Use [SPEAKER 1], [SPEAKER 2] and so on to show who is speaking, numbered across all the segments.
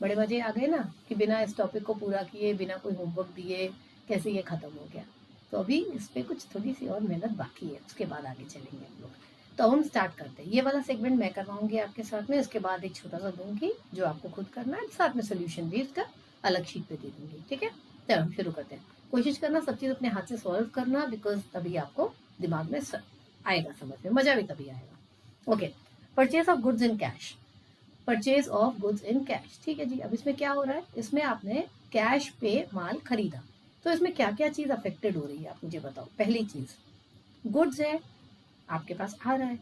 [SPEAKER 1] बड़े मजे आ गए ना कि बिना इस टॉपिक को पूरा किए, बिना कोई होमवर्क दिए कैसे ये खत्म हो गया। तो अभी इस पे कुछ थोड़ी सी और मेहनत बाकी है, उसके बाद आगे चलेंगे हम लोग। तो हम स्टार्ट करते हैं। ये वाला सेगमेंट मैं करवाऊंगी आपके साथ में, इसके बाद एक छोटा सा दूंगी जो आपको खुद करना है, साथ में सोल्यूशन भी इसका अलग शीट पे दे दूंगी। ठीक है, चलो शुरू करते हैं। कोशिश करना सब चीज़ अपने हाथ से सॉल्व करना, बिकॉज तभी आपको दिमाग में आएगा, समझ में मजा भी तभी आएगा। Okay, purchase of goods in cash. Purchase of goods in cash, ठीक है जी। अब इसमें क्या हो रहा है, इसमें आपने कैश पे माल खरीदा। तो इसमें क्या क्या चीज अफेक्टेड हो रही है, आप मुझे बताओ। पहली चीज, गुड्स है, आपके पास आ रहा है,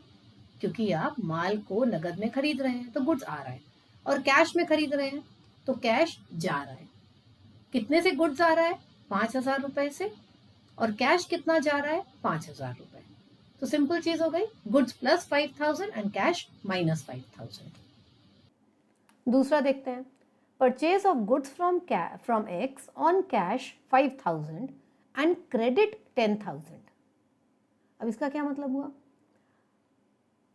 [SPEAKER 1] क्योंकि आप माल को नगद में खरीद रहे हैं तो गुड्स आ रहा है। और कैश में खरीद रहे हैं तो कैश जा रहा है। कितने से गुड्स आ रहा है, 5,000 रुपए से। और कैश कितना जा रहा है, 5,000 रुपए। तो सिंपल चीज हो गई, goods plus 5,000 and cash minus 5,000। दूसरा देखते हैं, purchase of goods from x on cash 5,000 and credit 10,000। अब इसका क्या मतलब हुआ,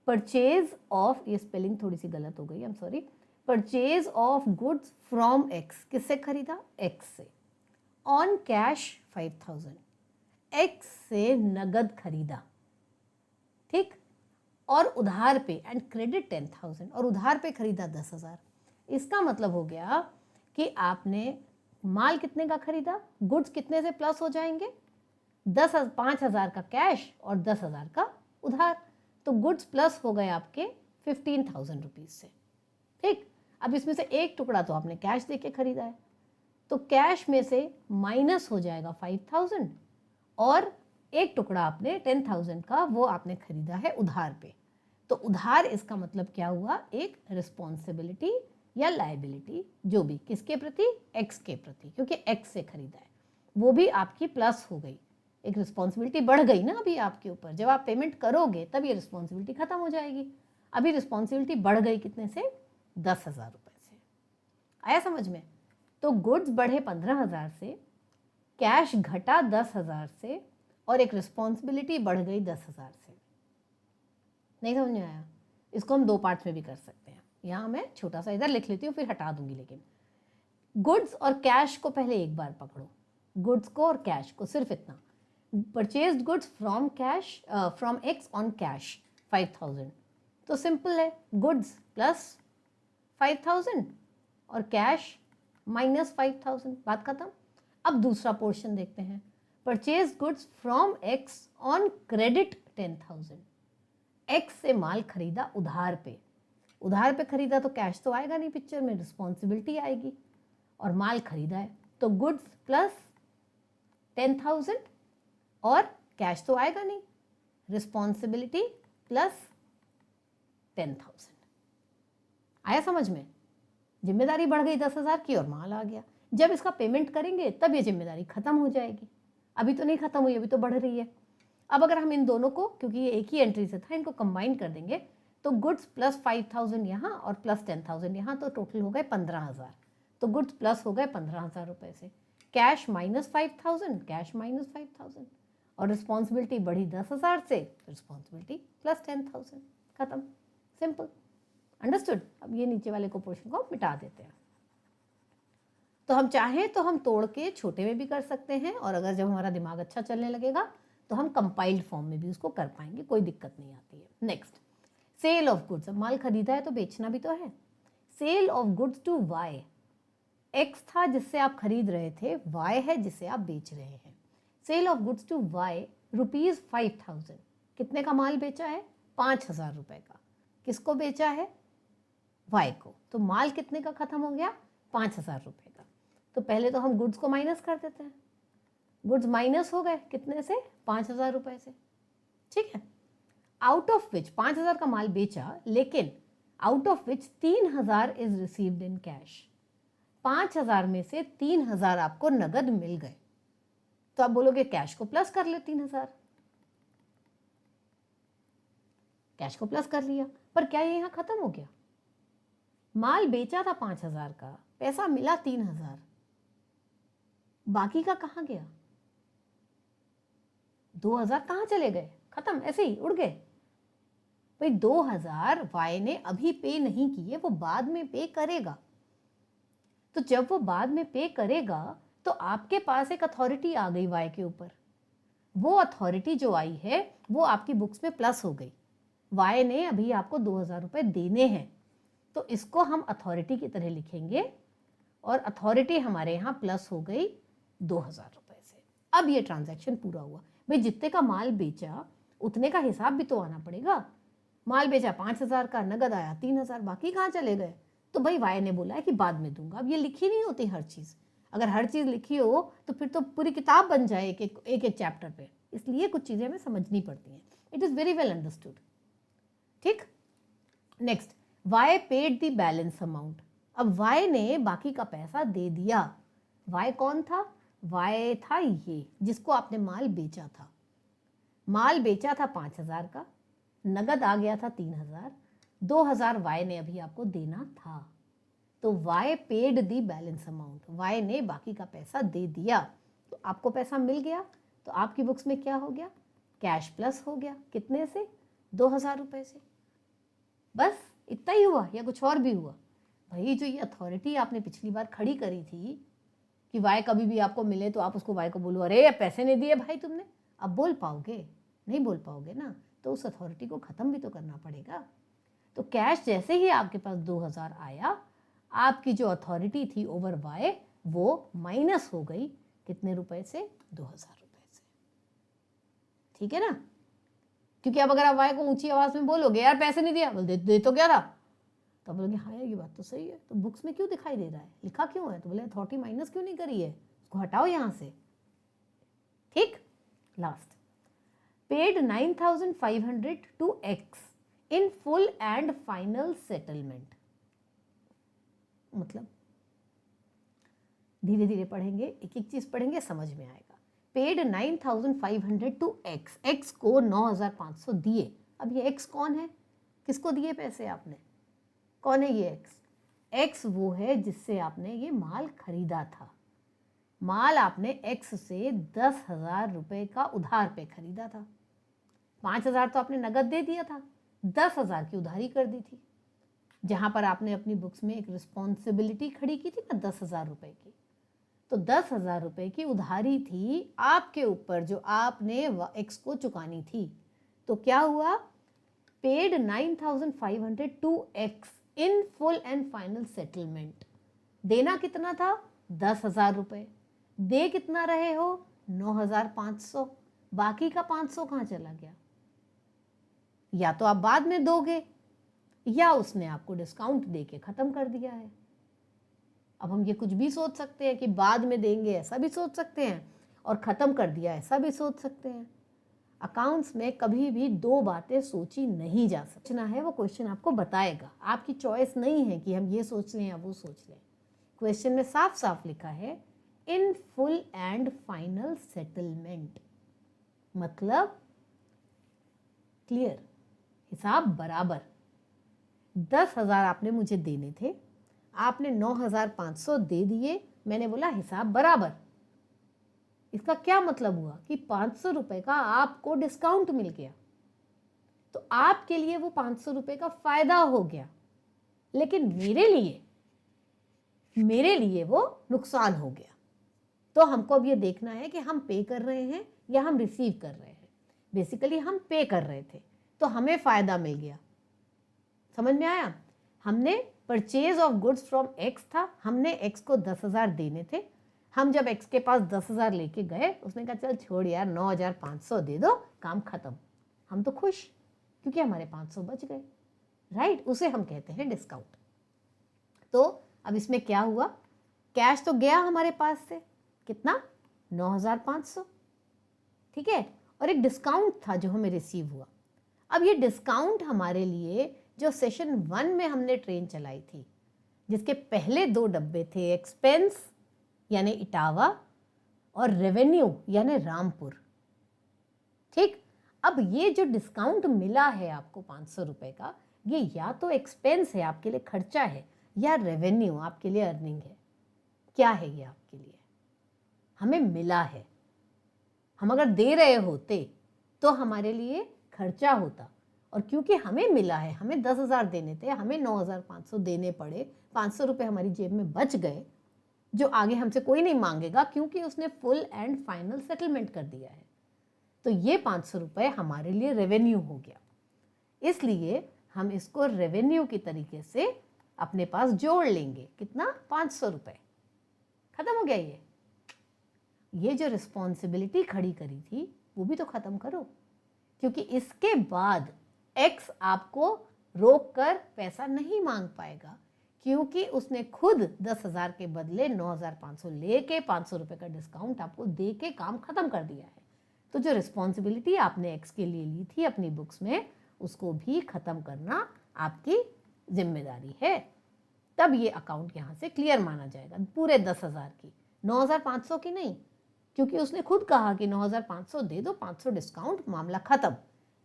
[SPEAKER 1] परचेज ऑफ, ये स्पेलिंग थोड़ी सी गलत हो गई, I am sorry. Purchase of goods from x, किससे खरीदा, एक्स से। ऑन कैश 5,000, एक्स से नगद खरीदा, ठीक। और उधार पे, एंड क्रेडिट 10,000, और उधार पे खरीदा 10,000। इसका मतलब हो गया कि आपने माल कितने का खरीदा, गुड्स कितने से प्लस हो जाएंगे, 5,000 का कैश और 10,000 का उधार। तो गुड्स प्लस हो गए आपके 15,000 रुपीज से, ठीक। अब इसमें से एक टुकड़ा तो आपने कैश देके खरीदा है, तो कैश में से माइनस हो जाएगा 5,000, और एक टुकड़ा आपने 10,000 का वो आपने खरीदा है उधार पे। तो उधार, इसका मतलब क्या हुआ, एक रिस्पॉन्सिबिलिटी या लायबिलिटी, जो भी, किसके प्रति, एक्स के प्रति, क्योंकि एक्स से खरीदा है, वो भी आपकी प्लस हो गई। एक रिस्पॉन्सिबिलिटी बढ़ गई ना अभी आपके ऊपर, जब आप पेमेंट करोगे तब ये रिस्पॉन्सिबिलिटी खत्म हो जाएगी। अभी रिस्पॉन्सिबिलिटी बढ़ गई कितने से, 10,000 रुपए से। आया समझ में। तो गुड्स बढ़े 15,000 से, कैश घटा 10,000 से, और एक रिस्पॉन्सिबिलिटी बढ़ गई 10,000 से। नहीं समझ में आया, इसको हम दो पार्ट्स में भी कर सकते हैं। यहाँ मैं छोटा सा इधर लिख लेती हूँ, फिर हटा दूंगी। लेकिन गुड्स और कैश को पहले एक बार पकड़ो, गुड्स को और कैश को, सिर्फ इतना। Purchase goods from cash, from x on cash 5,000। तो सिंपल है, गुड्स प्लस 5,000 और कैश माइनस 5,000, बात खत्म। अब दूसरा पोर्शन देखते हैं, purchase goods from x on credit 10,000। X से माल खरीदा उधार पे, उधार पे खरीदा तो कैश तो आएगा नहीं पिक्चर में, रिस्पॉन्सिबिलिटी आएगी। और माल खरीदा है तो गुड्स प्लस 10,000, और कैश तो आएगा नहीं, रिस्पॉन्सिबिलिटी प्लस 10,000। आया समझ में, जिम्मेदारी बढ़ गई 10,000 की और माल आ गया। जब इसका पेमेंट करेंगे तब ये जिम्मेदारी खत्म हो जाएगी, अभी तो नहीं खत्म हुई, अभी तो बढ़ रही है। अब अगर हम इन दोनों को, क्योंकि ये एक ही एंट्री से था, इनको कंबाइन कर देंगे तो गुड्स प्लस 5,000 यहाँ और प्लस 10,000 यहाँ, तो टोटल हो गए 15,000। तो गुड्स प्लस हो गए 15,000 रुपए से, कैश माइनस 5,000, कैश माइनस 5,000, और रिस्पॉन्सिबिलिटी बढ़ी 10,000 से, रिस्पॉन्सिबिलिटी प्लस 10,000, खत्म, सिंपल, अंडरस्टूड। अब ये नीचे वाले को पोर्शन को मिटा देते हैं। तो हम चाहें तो हम तोड़ के छोटे में भी कर सकते हैं, और अगर जब हमारा दिमाग अच्छा चलने लगेगा तो हम कंपाइल्ड फॉर्म में भी उसको कर पाएंगे, कोई दिक्कत नहीं आती है। Next, sale of goods. अब माल खरीदा है तो बेचना भी तो है। Sale of goods to Y, X था जिससे आप खरीद रहे थे, वाई है जिसे आप बेच रहे हैं। Sale of goods to Y ₹5,000। कितने का माल बेचा है, 5,000 रुपए का। किसको बेचा है, वाई को। तो माल कितने का खत्म हो गया, 5,000 रुपए का। तो पहले तो हम गुड्स को माइनस कर देते हैं, गुड्स माइनस हो गए कितने से, 5,000 रुपए से, ठीक है। आउट ऑफ विच, 5,000 का माल बेचा, लेकिन out of which 3,000 is received in cash. 5,000 में से 3,000 आपको नगद मिल गए। तो आप बोलोगे कैश को प्लस कर ले, 3,000 कैश को प्लस कर लिया, पर क्या ये यहां खत्म हो गया, माल बेचा था 5,000 का, पैसा मिला 3,000, बाकी का कहां गया, 2,000 कहां चले गए, खत्म, ऐसे ही उड़ गए। भाई 2,000 वाई ने अभी पे नहीं किए, वो बाद में पे करेगा। तो जब वो बाद में पे करेगा तो आपके पास एक अथॉरिटी आ गई वाई के ऊपर। वो अथॉरिटी जो आई है वो आपकी बुक्स में प्लस हो गई। वाई ने अभी आपको 2000 रुपये देने हैं, तो इसको हम अथॉरिटी की तरह लिखेंगे और अथॉरिटी हमारे यहाँ प्लस हो गई 2000 रुपये से। अब ये ट्रांजैक्शन पूरा हुआ। भाई जितने का माल बेचा उतने का हिसाब भी तो आना पड़ेगा। माल बेचा 5000 का, नगद आया 3000, बाकी कहाँ चले गए? तो भाई वाई ने बोला है कि बाद में दूंगा। अब ये लिखी नहीं होती हर चीज़। अगर हर चीज़ लिखी हो तो फिर तो पूरी किताब बन जाए एक एक चैप्टर पे। इसलिए कुछ चीज़ें हमें समझनी पड़ती हैं। It is very well understood. ठीक, next, Y paid the balance amount. अब वाई ने बाकी का पैसा दे दिया। वाई कौन था? वाई था ये जिसको आपने माल बेचा था। माल बेचा था 5000 का, नगद आ गया था 3000, 2000 वाई ने अभी आपको देना था। तो Y paid the balance amount, Y ने बाकी का पैसा दे दिया, तो आपको पैसा मिल गया। तो आपकी बुक्स में क्या हो गया? कैश प्लस हो गया। कितने से? 2000 रुपये से। बस इतना ही हुआ या कुछ और भी हुआ? भाई जो ये अथॉरिटी आपने पिछली बार खड़ी करी थी कि वाई कभी भी आपको मिले तो आप उसको वाई को बोलो अरे पैसे नहीं दिए भाई तुमने, अब बोल पाओगे? नहीं बोल पाओगे ना। तो उस अथॉरिटी को ख़त्म भी तो करना पड़ेगा। तो कैश जैसे ही आपके पास 2000 आया, आपकी जो अथॉरिटी थी ओवर वाई वो माइनस हो गई। कितने रुपए से? 2000 रुपये से। ठीक है ना? क्योंकि अब अगर आप वाई को ऊंची आवाज़ में बोलोगे यार पैसे नहीं दिया, बोल दे तो क्या था, तो बोलोगे हाँ यार ये बात तो सही है, तो बुक्स में क्यों दिखाई दे रहा है, लिखा क्यों है? तो बोले अथॉरिटी माइनस क्यों नहीं करी है, उसको हटाओ यहाँ से। ठीक, last, paid 9500 to X in full and final settlement. मतलब धीरे धीरे पढ़ेंगे, एक एक चीज पढ़ेंगे, समझ में आएगा। पेड 9500 टू एक्स, एक्स को 9500 दिए। अब ये एक्स कौन है? किसको दिए पैसे आपने? कौन है ये एक्स? एक्स वो है जिससे आपने ये माल खरीदा था। माल आपने एक्स से 10,000 रुपये का उधार पे खरीदा था। 5,000 तो आपने नगद दे दिया था, 10,000 की उधारी कर दी थी। जहां पर आपने अपनी बुक्स में एक रिस्पॉन्सिबिलिटी खड़ी की थी ना 10,000 रुपये की, तो 10,000 रुपये की उधारी थी आपके ऊपर जो आपने एक्स को चुकानी थी। तो क्या हुआ? Paid 9500 to X in full and final settlement. देना कितना था? 10,000 रुपये। दे कितना रहे हो? 9,500। बाकी का 500 कहाँ चला गया? या तो आप बाद में दोगे या उसने आपको डिस्काउंट दे के ख़त्म कर दिया है। अब हम ये कुछ भी सोच सकते हैं कि बाद में देंगे, ऐसा भी सोच सकते हैं, और ख़त्म कर दिया ऐसा भी सोच सकते हैं। अकाउंट्स में कभी भी दो बातें सोची नहीं जा सकती। सोचना है वो क्वेश्चन आपको बताएगा, आपकी चॉइस नहीं है कि हम ये सोच लें या वो सोच लें। क्वेश्चन में साफ साफ लिखा है इन फुल एंड फाइनल सेटलमेंट, मतलब क्लियर, हिसाब बराबर। 10,000 आपने मुझे देने थे, आपने 9,500 दे दिए, मैंने बोला हिसाब बराबर। इसका क्या मतलब हुआ कि 500 रुपये का आपको डिस्काउंट मिल गया, तो आपके लिए वो 500 रुपये का फायदा हो गया, लेकिन मेरे लिए वो नुकसान हो गया। तो हमको अब ये देखना है कि हम पे कर रहे हैं या हम रिसीव कर रहे हैं। बेसिकली हम पे कर रहे थे तो हमें फायदा मिल गया। समझ में आया? हमने purchase of goods from x था, हमने एक्स को 10,000 देने थे। हम जब एक्स के पास 10,000 लेके गए, उसने कहा चल छोड़ यार 9,500 दे दो, काम खत्म। हम तो खुश क्योंकि हमारे 500 बच गए, राइट? उसे हम कहते हैं डिस्काउंट। तो अब इसमें क्या हुआ? कैश तो गया हमारे पास से, कितना? 9,500, ठीक है, और एक डिस्काउंट था जो हमें रिसीव हुआ। अब ये डिस्काउंट हमारे लिए जो सेशन 1 में हमने ट्रेन चलाई थी, जिसके पहले 2 डब्बे थे, एक्सपेंस यानी इटावा और रेवेन्यू यानी रामपुर। ठीक, अब ये जो डिस्काउंट मिला है आपको 500 रुपये का, ये या तो एक्सपेंस है, आपके लिए खर्चा है, या रेवेन्यू आपके लिए अर्निंग है। क्या है ये आपके लिए? हमें मिला है। हम अगर दे रहे होते तो हमारे लिए खर्चा होता, और क्योंकि हमें मिला है, हमें 10,000 देने थे, हमें 9,500 देने पड़े, 500 रुपये हमारी जेब में बच गए, जो आगे हमसे कोई नहीं मांगेगा क्योंकि उसने फुल एंड फाइनल सेटलमेंट कर दिया है। तो ये 500 रुपये हमारे लिए रेवेन्यू हो गया, इसलिए हम इसको रेवेन्यू की तरीके से अपने पास जोड़ लेंगे। कितना? 500 रुपये। खत्म हो गया। ये जो रिस्पॉन्सिबिलिटी खड़ी करी थी वो भी तो खत्म करो, क्योंकि इसके बाद एक्स आपको रोक कर पैसा नहीं मांग पाएगा, क्योंकि उसने खुद 10,000 के बदले 9,500 लेके 500 रुपये का डिस्काउंट आपको दे के काम खत्म कर दिया है। तो जो रिस्पॉन्सिबिलिटी आपने एक्स के लिए ली थी अपनी बुक्स में, उसको भी खत्म करना आपकी जिम्मेदारी है। तब ये अकाउंट यहाँ से क्लियर माना जाएगा, पूरे 10,000 की, 9,500 की नहीं, क्योंकि उसने खुद कहा कि 9,500 दे दो, 500 डिस्काउंट, मामला खत्म।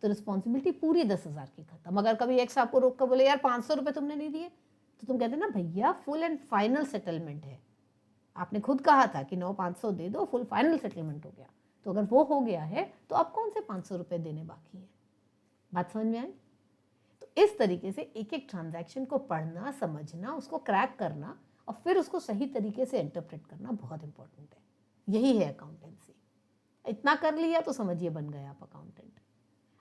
[SPEAKER 1] तो रिस्पॉन्सिबिलिटी पूरी 10,000 की खत्म। अगर कभी एक्स आपको रोक कर बोले यार 500 रुपये तुमने नहीं दिए, तो तुम कहते ना भैया फुल एंड फाइनल सेटलमेंट है, आपने खुद कहा था कि 9,500 दे दो, फुल फाइनल सेटलमेंट हो गया। तो अगर वो हो गया है तो अब कौन से 500 रुपये देने बाकी हैं? बात समझ में आई? तो इस तरीके से एक एक ट्रांजैक्शन को पढ़ना, समझना, उसको क्रैक करना और फिर उसको सही तरीके से इंटरप्रेट करना बहुत इंपॉर्टेंट है। यही है अकाउंटेंसी। इतना कर लिया तो समझिए बन गए आप अकाउंटेंट।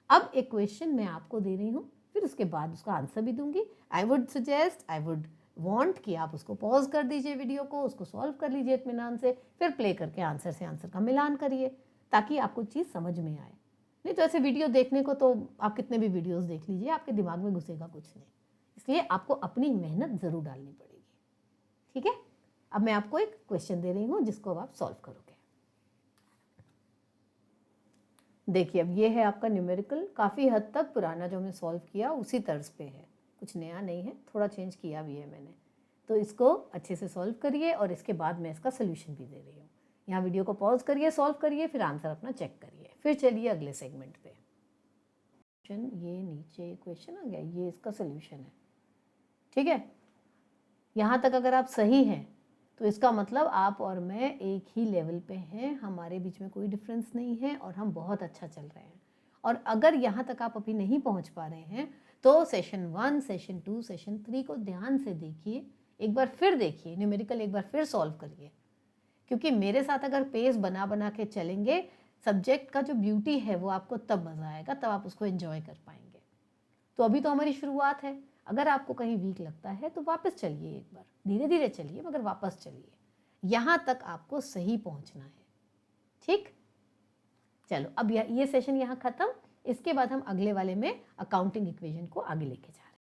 [SPEAKER 1] अब एक क्वेश्चन मैं आपको दे रही हूँ, फिर उसके बाद उसका आंसर भी दूंगी। आई वुड वांट कि आप उसको पॉज कर दीजिए वीडियो को, उसको सॉल्व कर लीजिए इत्मीनान से, फिर प्ले करके आंसर से आंसर का मिलान करिए, ताकि आपको चीज़ समझ में आए। नहीं तो ऐसे वीडियो देखने को तो आप कितने भी वीडियोस देख लीजिए, आपके दिमाग में घुसेगा कुछ नहीं। इसलिए आपको अपनी मेहनत ज़रूर डालनी पड़ेगी। ठीक है? अब मैं आपको एक क्वेश्चन दे रही हूँ जिसको अब आप सॉल्व करोगे। देखिए, अब ये है आपका न्यूमेरिकल, काफ़ी हद तक पुराना जो हमने सॉल्व किया उसी तर्ज पे है, कुछ नया नहीं है, थोड़ा चेंज किया भी है मैंने। तो इसको अच्छे से सॉल्व करिए और इसके बाद मैं इसका सोल्यूशन भी दे रही हूँ। यहाँ वीडियो को पॉज करिए, सॉल्व करिए, फिर आंसर अपना चेक करिए, फिर चलिए अगले सेगमेंट पे। ये नीचे क्वेश्चन आ गया, ये इसका सोल्यूशन है। ठीक है? यहाँ तक अगर आप सही हैं तो इसका मतलब आप और मैं एक ही लेवल पे हैं, हमारे बीच में कोई डिफरेंस नहीं है और हम बहुत अच्छा चल रहे हैं। और अगर यहाँ तक आप अभी नहीं पहुँच पा रहे हैं तो सेशन 1, सेशन 2, सेशन 3 को ध्यान से देखिए, एक बार फिर देखिए, न्यूमेरिकल एक बार फिर सॉल्व करिए, क्योंकि मेरे साथ अगर पेस बना बना के चलेंगे, सब्जेक्ट का जो ब्यूटी है वो आपको तब मज़ा आएगा, तब आप उसको एंजॉय कर पाएंगे। तो अभी तो हमारी शुरुआत है, अगर आपको कहीं वीक लगता है तो वापस चलिए, एक बार धीरे धीरे चलिए मगर वापस चलिए, यहाँ तक आपको सही पहुँचना है। ठीक? चलो अब ये सेशन यहाँ ख़त्म। इसके बाद हम अगले वाले में अकाउंटिंग इक्वेशन को आगे लेके जाएंगे।